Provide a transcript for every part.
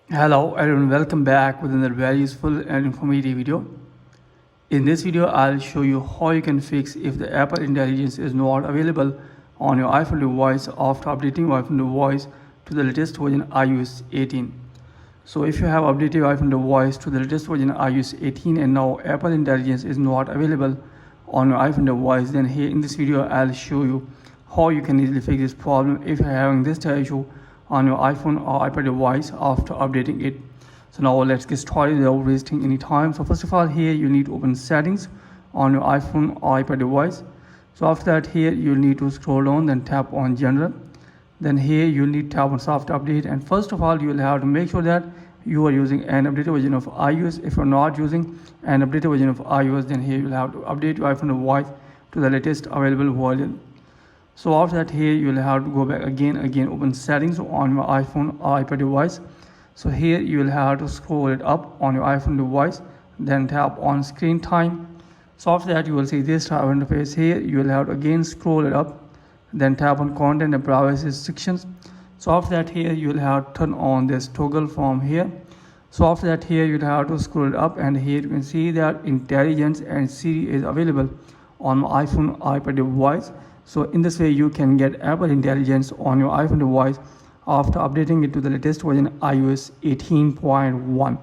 Hello everyone, welcome back with another very useful and informative video. In this video, I'll show you how you can fix if the Apple Intelligence is not available on your iPhone device after updating your iPhone device to the latest version iOS 18. So if you have updated your iPhone device to the latest version iOS 18 and now Apple Intelligence is not available on your iPhone device, then here in this video, I'll show you how you can easily fix this problem if you're having this issue on your iPhone or iPad device after updating it. So now let's get started without wasting any time. So first of all, here you need to open settings on your iPhone or iPad device. So after that, here you need to scroll down, then tap on general. Then here you need to tap on soft update, and first of all you will have to make sure that you are using an updated version of iOS. If you're not using an updated version of iOS, then here you'll have to update your iPhone device to the latest available version. So after that, here you will have to go back again open settings on your iPhone or iPad device. So here you will have to scroll it up on your iPhone device, then tap on screen time. So after that, you will see this type of interface. Here you will have to again scroll it up, then tap on content and privacy sections. So after that, here you will have to turn on this toggle from here. So after that, here you'll have to scroll it up, and here you can see that intelligence and Siri is available on my iPhone or iPad device. So in this way, you can get Apple Intelligence on your iPhone device after updating it to the latest version iOS 18.1.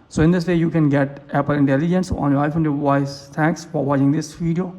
So in this way, you can get Apple Intelligence on your iPhone device. Thanks for watching this video.